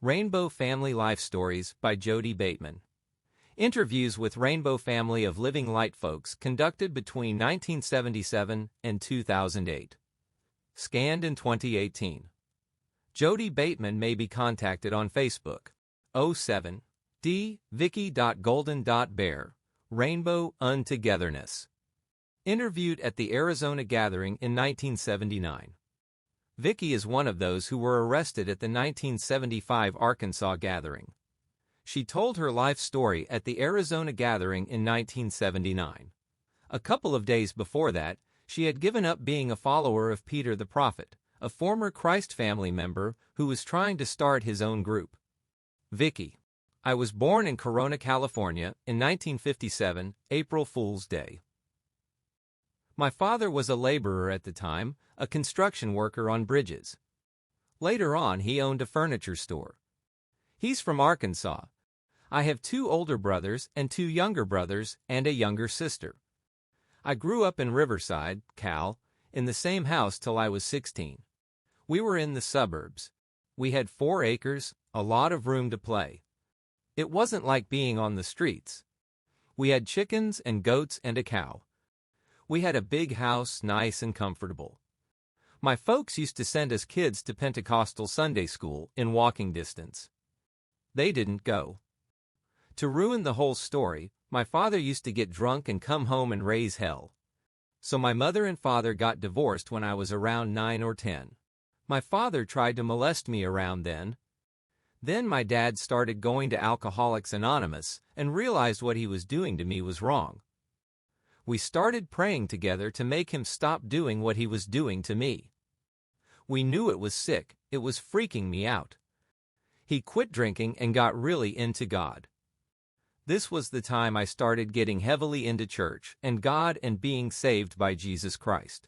Rainbow Family Life Stories by Jodey Bateman. Interviews with Rainbow Family of Living Light folks conducted between 1977 and 2008. Scanned in 2018. Jodey Bateman may be contacted on Facebook. 07.D.Vicki.Golden.Bear. Rainbow Untogetherness. Interviewed at the Arizona Gathering in 1979. Vicki is one of those who were arrested at the 1975 Arkansas Gathering. She told her life story at the Arizona Gathering in 1979. A couple of days before that, she had given up being a follower of Peter the Prophet, a former Christ family member who was trying to start his own group. Vicki: I was born in Corona, California, in 1957, April Fool's Day. My father was a laborer at the time, a construction worker on bridges. Later on, he owned a furniture store. He's from Arkansas. I have 2 older brothers and 2 younger brothers and a younger sister. I grew up in Riverside, Cal, in the same house till I was 16. We were in the suburbs. We had 4 acres, a lot of room to play. It wasn't like being on the streets. We had chickens and goats and a cow. We had a big house, nice and comfortable. My folks used to send us kids to Pentecostal Sunday school in walking distance. They didn't go. To ruin the whole story, my father used to get drunk and come home and raise hell. So my mother and father got divorced when I was around 9 or 10. My father tried to molest me around then. Then my dad started going to Alcoholics Anonymous and realized what he was doing to me was wrong. We started praying together to make him stop doing what he was doing to me. We knew it was sick, it was freaking me out. He quit drinking and got really into God. This was the time I started getting heavily into church and God and being saved by Jesus Christ.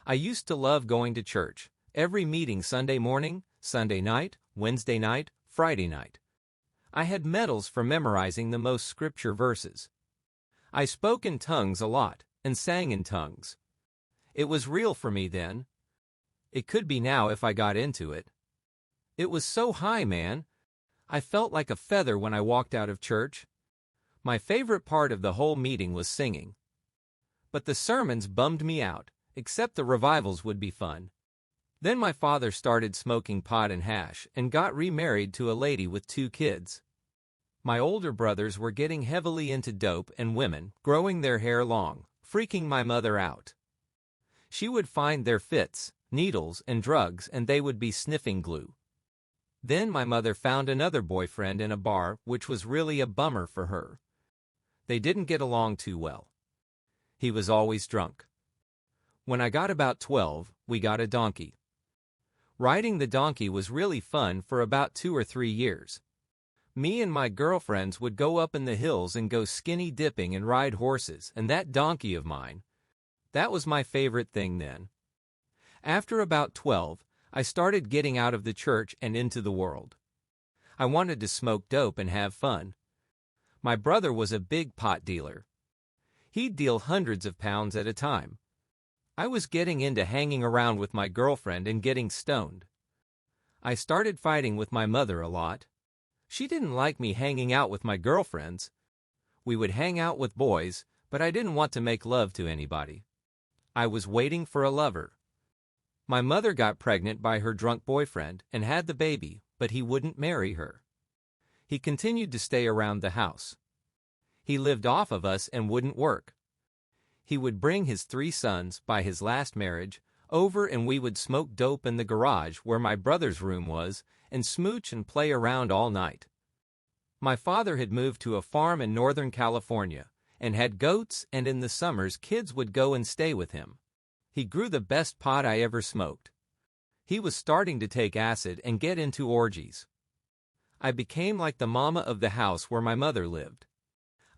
I used to love going to church, every meeting Sunday morning, Sunday night, Wednesday night, Friday night. I had medals for memorizing the most scripture verses. I spoke in tongues a lot and sang in tongues. It was real for me then. It could be now if I got into it. It was so high, man. I felt like a feather when I walked out of church. My favorite part of the whole meeting was singing. But the sermons bummed me out, except the revivals would be fun. Then my father started smoking pot and hash and got remarried to a lady with 2 kids. My older brothers were getting heavily into dope and women, growing their hair long, freaking my mother out. She would find their fits, needles, and drugs, and they would be sniffing glue. Then my mother found another boyfriend in a bar, which was really a bummer for her. They didn't get along too well. He was always drunk. When I got about 12, we got a donkey. Riding the donkey was really fun for about 2 or 3 years. Me and my girlfriends would go up in the hills and go skinny dipping and ride horses, and that donkey of mine. That was my favorite thing then. After about 12, I started getting out of the church and into the world. I wanted to smoke dope and have fun. My brother was a big pot dealer. He'd deal hundreds of pounds at a time. I was getting into hanging around with my girlfriend and getting stoned. I started fighting with my mother a lot. She didn't like me hanging out with my girlfriends. We would hang out with boys, but I didn't want to make love to anybody. I was waiting for a lover. My mother got pregnant by her drunk boyfriend and had the baby, but he wouldn't marry her. He continued to stay around the house. He lived off of us and wouldn't work. He would bring his 3 sons, by his last marriage, over and we would smoke dope in the garage where my brother's room was and smooch and play around all night. My father had moved to a farm in Northern California and had goats, and in the summers kids would go and stay with him. He grew the best pot I ever smoked. He was starting to take acid and get into orgies. I became like the mama of the house where my mother lived.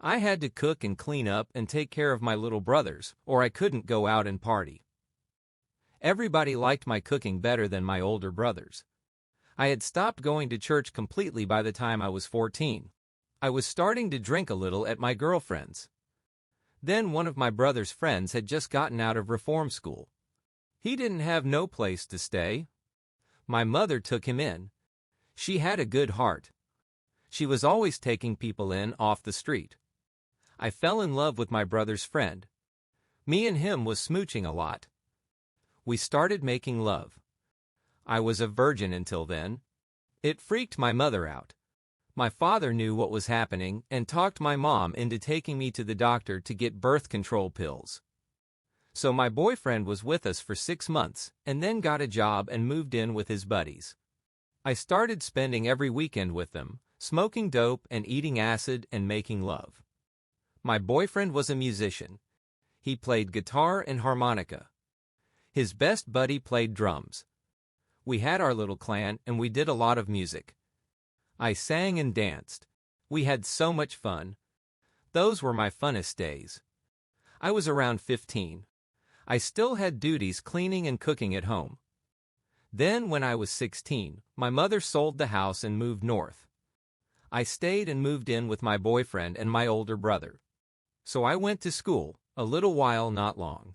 I had to cook and clean up and take care of my little brothers, or I couldn't go out and party. Everybody liked my cooking better than my older brothers. I had stopped going to church completely by the time I was 14. I was starting to drink a little at my girlfriend's. Then one of my brother's friends had just gotten out of reform school. He didn't have no place to stay. My mother took him in. She had a good heart. She was always taking people in off the street. I fell in love with my brother's friend. Me and him was smooching a lot. We started making love. I was a virgin until then. It freaked my mother out. My father knew what was happening and talked my mom into taking me to the doctor to get birth control pills. So my boyfriend was with us for 6 months and then got a job and moved in with his buddies. I started spending every weekend with them, smoking dope and eating acid and making love. My boyfriend was a musician. He played guitar and harmonica. His best buddy played drums. We had our little clan and we did a lot of music. I sang and danced. We had so much fun. Those were my funnest days. I was around 15. I still had duties cleaning and cooking at home. Then, when I was 16, my mother sold the house and moved north. I stayed and moved in with my boyfriend and my older brother. So I went to school, a little while not long.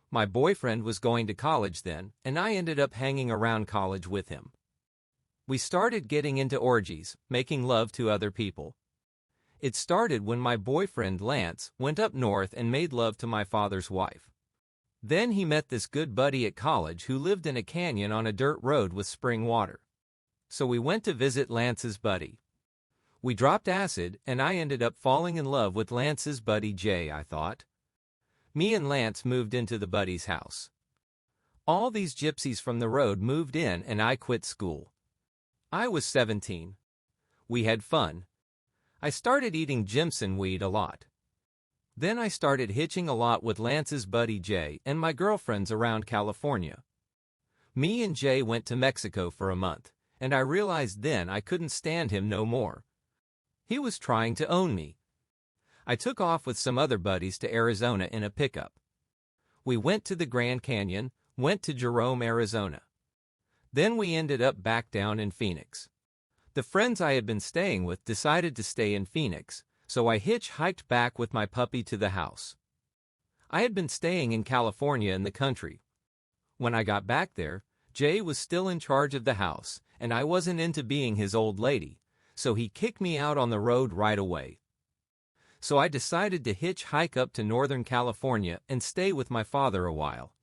My boyfriend was going to college then, and I ended up hanging around college with him. We started getting into orgies, making love to other people. It started when my boyfriend Lance went up north and made love to my father's wife. Then he met this good buddy at college who lived in a canyon on a dirt road with spring water. So we went to visit Lance's buddy. We dropped acid and I ended up falling in love with Lance's buddy Jay, I thought. Me and Lance moved into the buddy's house. All these gypsies from the road moved in and I quit school. I was 17. We had fun. I started eating Jimson weed a lot. Then I started hitching a lot with Lance's buddy Jay and my girlfriends around California. Me and Jay went to Mexico for a month, and I realized then I couldn't stand him no more. He was trying to own me. I took off with some other buddies to Arizona in a pickup. We went to the Grand Canyon, went to Jerome, Arizona. Then we ended up back down in Phoenix. The friends I had been staying with decided to stay in Phoenix, so I hitchhiked back with my puppy to the house. I had been staying in California in the country. When I got back there, Jay was still in charge of the house, and I wasn't into being his old lady, so he kicked me out on the road right away. So I decided to hitchhike up to Northern California and stay with my father a while.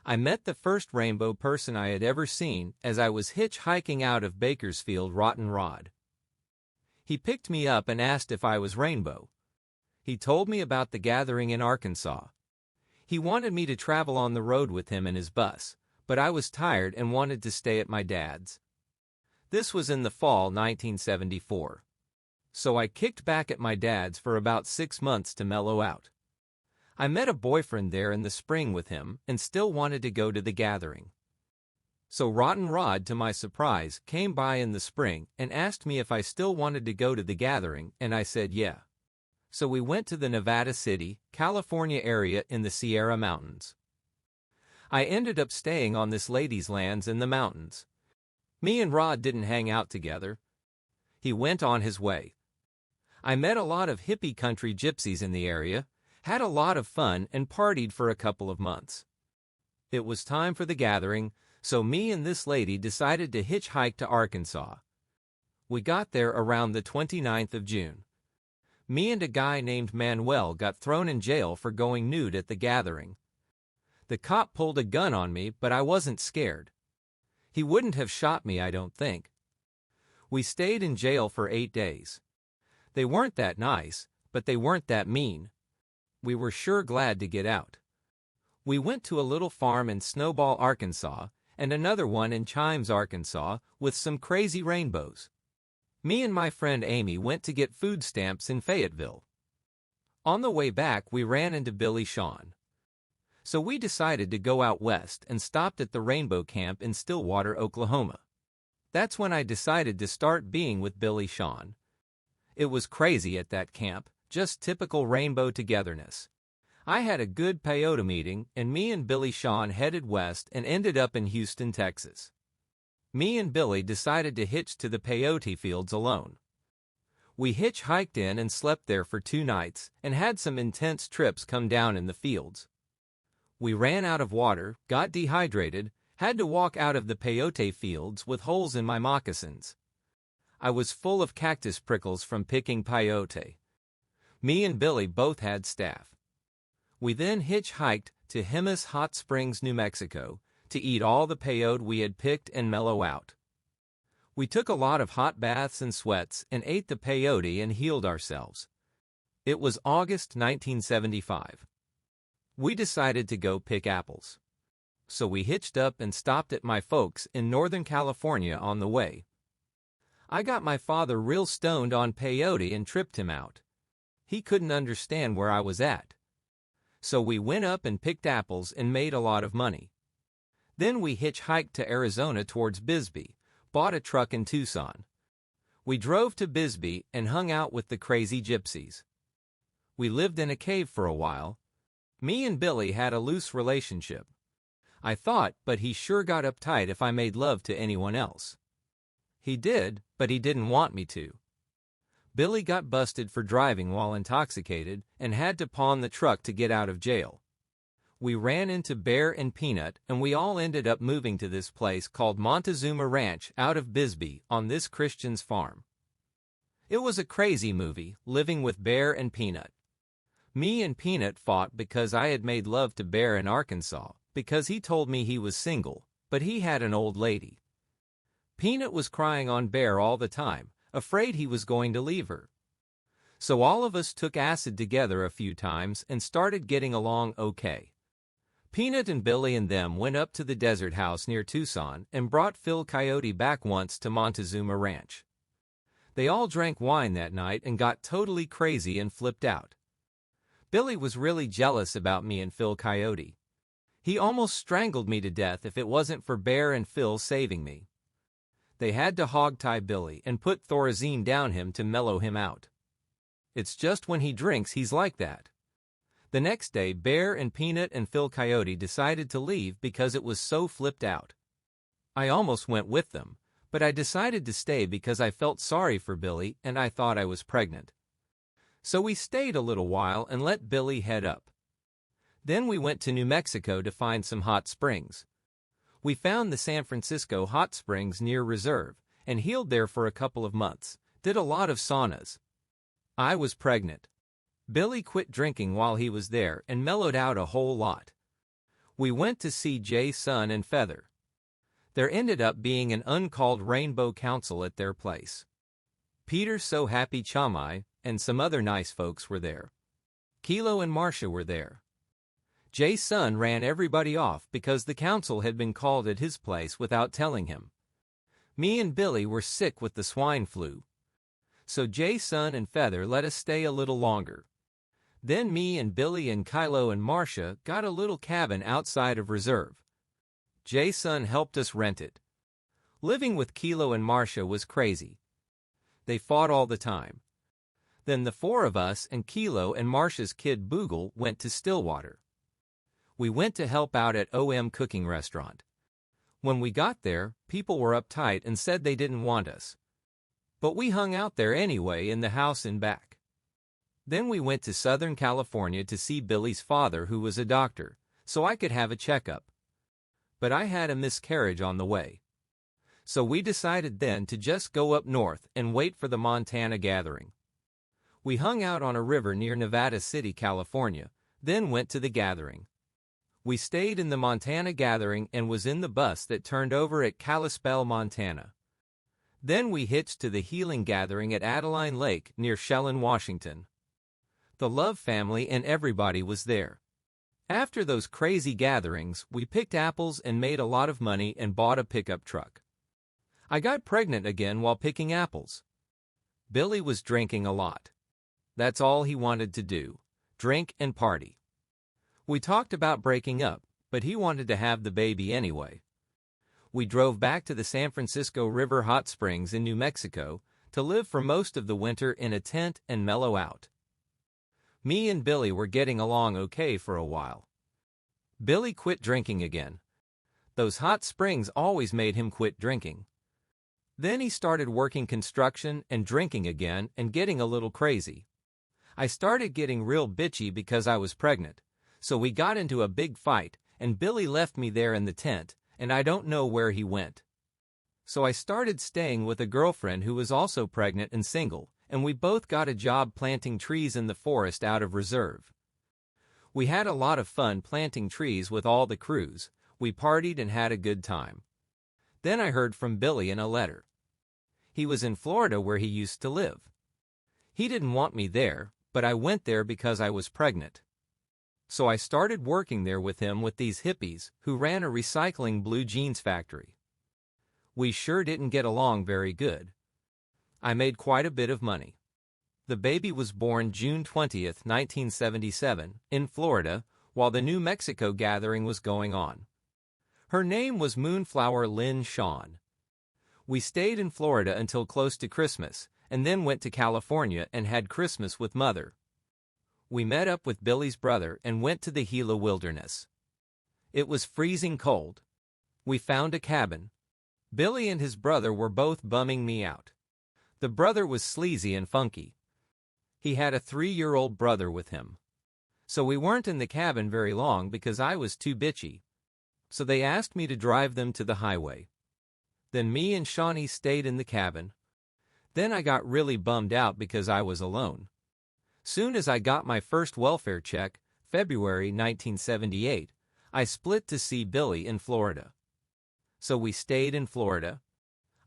I met the first rainbow person I had ever seen as I was hitchhiking out of Bakersfield Rotten Rod. He picked me up and asked if I was Rainbow. He told me about the gathering in Arkansas. He wanted me to travel on the road with him in his bus, but I was tired and wanted to stay at my dad's. This was in the fall 1974. So I kicked back at my dad's for about 6 months to mellow out. I met a boyfriend there in the spring with him and still wanted to go to the gathering. So Rotten Rod, to my surprise, came by in the spring and asked me if I still wanted to go to the gathering, and I said yeah. So we went to the Nevada City, California area in the Sierra Mountains. I ended up staying on this lady's lands in the mountains. Me and Rod didn't hang out together. He went on his way. I met a lot of hippie country gypsies in the area, had a lot of fun, and partied for a couple of months. It was time for the gathering, so me and this lady decided to hitchhike to Arkansas. We got there around the 29th of June. Me and a guy named Manuel got thrown in jail for going nude at the gathering. The cop pulled a gun on me, but I wasn't scared. He wouldn't have shot me, I don't think. We stayed in jail for 8 days. They weren't that nice, but they weren't that mean. We were sure glad to get out. We went to a little farm in Snowball, Arkansas, and another one in Chimes, Arkansas, with some crazy rainbows. Me and my friend Amy went to get food stamps in Fayetteville. On the way back, we ran into Billy Shawn. So we decided to go out west and stopped at the Rainbow Camp in Stillwater, Oklahoma. That's when I decided to start being with Billy Shawn. It was crazy at that camp, just typical rainbow togetherness. I had a good peyote meeting, and me and Billy Shawn headed west and ended up in Houston, Texas. Me and Billy decided to hitch to the peyote fields alone. We hitchhiked in and slept there for 2 nights and had some intense trips come down in the fields. We ran out of water, got dehydrated, Had to walk out of the peyote fields with holes in my moccasins. I was full of cactus prickles from picking peyote. Me and Billy both had staph. We then hitchhiked to Jemez Hot Springs, New Mexico, to eat all the peyote we had picked and mellow out. We took a lot of hot baths and sweats and ate the peyote and healed ourselves. It was August 1975. We decided to go pick apples. So we hitched up and stopped at my folks in Northern California on the way. I got my father real stoned on peyote and tripped him out. He couldn't understand where I was at. So we went up and picked apples and made a lot of money. Then we hitchhiked to Arizona towards Bisbee, bought a truck in Tucson. We drove to Bisbee and hung out with the crazy gypsies. We lived in a cave for a while. Me and Billy had a loose relationship. I thought, but he sure got uptight if I made love to anyone else. He did, but he didn't want me to. Billy got busted for driving while intoxicated and had to pawn the truck to get out of jail. We ran into Bear and Peanut, and we all ended up moving to this place called Montezuma Ranch out of Bisbee on this Christian's farm. It was a crazy movie, living with Bear and Peanut. Me and Peanut fought because I had made love to Bear in Arkansas, because he told me he was single, but he had an old lady. Peanut was crying on Bear all the time, afraid he was going to leave her. So all of us took acid together a few times and started getting along okay. Peanut and Billy and them went up to the desert house near Tucson and brought Phil Coyote back once to Montezuma Ranch. They all drank wine that night and got totally crazy and flipped out. Billy was really jealous about me and Phil Coyote. He almost strangled me to death if it wasn't for Bear and Phil saving me. They had to hogtie Billy and put Thorazine down him to mellow him out. It's just when he drinks he's like that. The next day, Bear and Peanut and Phil Coyote decided to leave because it was so flipped out. I almost went with them, but I decided to stay because I felt sorry for Billy and I thought I was pregnant. So we stayed a little while and let Billy head up. Then we went to New Mexico to find some hot springs. We found the San Francisco hot springs near Reserve and healed there for a couple of months, did a lot of saunas. I was pregnant. Billy quit drinking while he was there and mellowed out a whole lot. We went to see Jay, Sun, and Feather. There ended up being an uncalled rainbow council at their place. Peter So Happy Chamai and some other nice folks were there. Kilo and Marcia were there. Jay's son ran everybody off because the council had been called at his place without telling him. Me and Billy were sick with the swine flu. So Jay's son and Feather let us stay a little longer. Then me and Billy and Kilo and Marcia got a little cabin outside of Reserve. Jay's son helped us rent it. Living with Kilo and Marcia was crazy. They fought all the time. Then the four of us and Kilo and Marcia's kid Boogle went to Stillwater. We went to help out at OM Cooking Restaurant. When we got there, people were uptight and said they didn't want us. But we hung out there anyway in the house in back. Then we went to Southern California to see Billy's father, who was a doctor, so I could have a checkup. But I had a miscarriage on the way. So we decided then to just go up north and wait for the Montana gathering. We hung out on a river near Nevada City, California, then went to the gathering. We stayed in the Montana gathering and was in the bus that turned over at Kalispell, Montana. Then we hitched to the healing gathering at Adeline Lake near Shellen, Washington. The Love family and everybody was there. After those crazy gatherings, we picked apples and made a lot of money and bought a pickup truck. I got pregnant again while picking apples. Billy was drinking a lot. That's all he wanted to do, drink and party. We talked about breaking up, but he wanted to have the baby anyway. We drove back to the San Francisco River Hot Springs in New Mexico to live for most of the winter in a tent and mellow out. Me and Billy were getting along okay for a while. Billy quit drinking again. Those hot springs always made him quit drinking. Then he started working construction and drinking again and getting a little crazy. I started getting real bitchy because I was pregnant, so we got into a big fight and Billy left me there in the tent and I don't know where he went. So I started staying with a girlfriend who was also pregnant and single, and we both got a job planting trees in the forest out of reserve. We had a lot of fun planting trees with all the crews. We partied and had a good time. Then I heard from Billy in a letter. He was in Florida where he used to live. He didn't want me there, but I went there because I was pregnant. So I started working there with him with these hippies who ran a recycling blue jeans factory. We sure didn't get along very good. I made quite a bit of money. The baby was born June 20th, 1977, in Florida, while the New Mexico gathering was going on. Her name was Moonflower Lynn Shawn. We stayed in Florida until close to Christmas, and then went to California and had Christmas with Mother. We met up with Billy's brother and went to the Gila wilderness. It was freezing cold. We found a cabin. Billy and his brother were both bumming me out. The brother was sleazy and funky. He had a 3-year-old brother with him. So we weren't in the cabin very long because I was too bitchy. So they asked me to drive them to the highway. Then me and Shawnee stayed in the cabin. Then I got really bummed out because I was alone. Soon as I got my first welfare check, February 1978, I split to see Billy in Florida. So we stayed in Florida.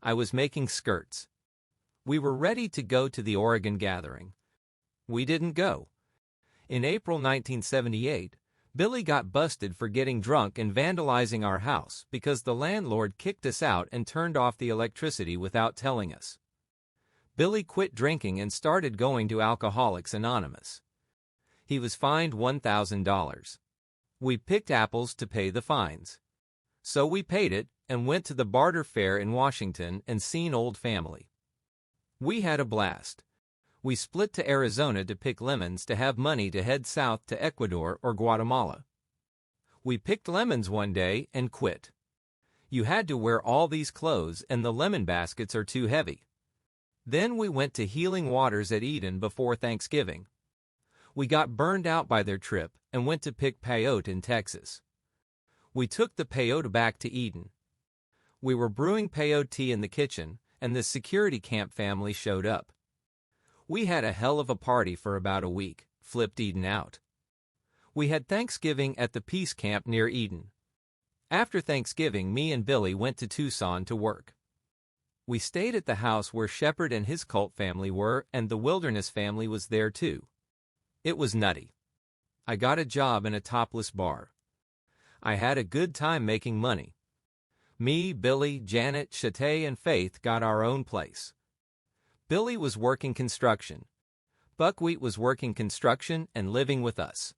I was making skirts. We were ready to go to the Oregon gathering. We didn't go. In April 1978, Billy got busted for getting drunk and vandalizing our house because the landlord kicked us out and turned off the electricity without telling us. Billy quit drinking and started going to Alcoholics Anonymous. He was fined $1,000. We picked apples to pay the fines. So we paid it and went to the Barter Fair in Washington and seen old family. We had a blast. We split to Arizona to pick lemons to have money to head south to Ecuador or Guatemala. We picked lemons one day and quit. You had to wear all these clothes and the lemon baskets are too heavy. Then we went to Healing Waters at Eden before Thanksgiving. We got burned out by their trip and went to pick peyote in Texas. We took the peyote back to Eden. We were brewing peyote in the kitchen, and the security camp family showed up. We had a hell of a party for about a week, flipped Eden out. We had Thanksgiving at the Peace Camp near Eden. After Thanksgiving, me and Billy went to Tucson to work. We stayed at the house where Shepherd and his cult family were, and the Wilderness family was there too. It was nutty. I got a job in a topless bar. I had a good time making money. Me, Billy, Janet, Shatay, and Faith got our own place. Billy was working construction. Buckwheat was working construction and living with us.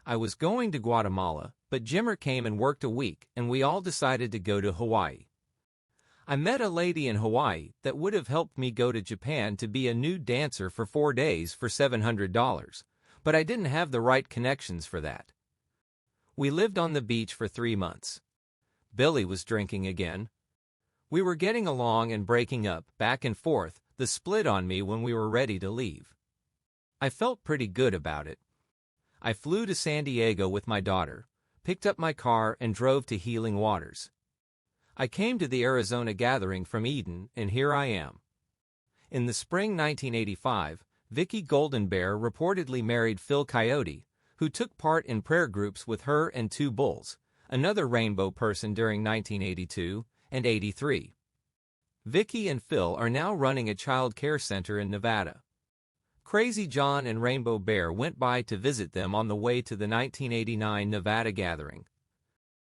I was going to Guatemala, but Jimmer came and worked a week, and we all decided to go to Hawaii. I met a lady in Hawaii that would have helped me go to Japan to be a nude dancer for 4 days for $700, but I didn't have the right connections for that. We lived on the beach for 3 months. Billy was drinking again. We were getting along and breaking up, back and forth, the split on me when we were ready to leave. I felt pretty good about it. I flew to San Diego with my daughter, picked up my car and drove to Healing Waters. I came to the Arizona gathering from Eden, and here I am. In the spring 1985, Vicki.Golden.Bear reportedly married Phil Coyote, who took part in prayer groups with her and 2 bulls, another rainbow person during 1982 and 83. Vicki and Phil are now running a child care center in Nevada. Crazy John and Rainbow Bear went by to visit them on the way to the 1989 Nevada gathering.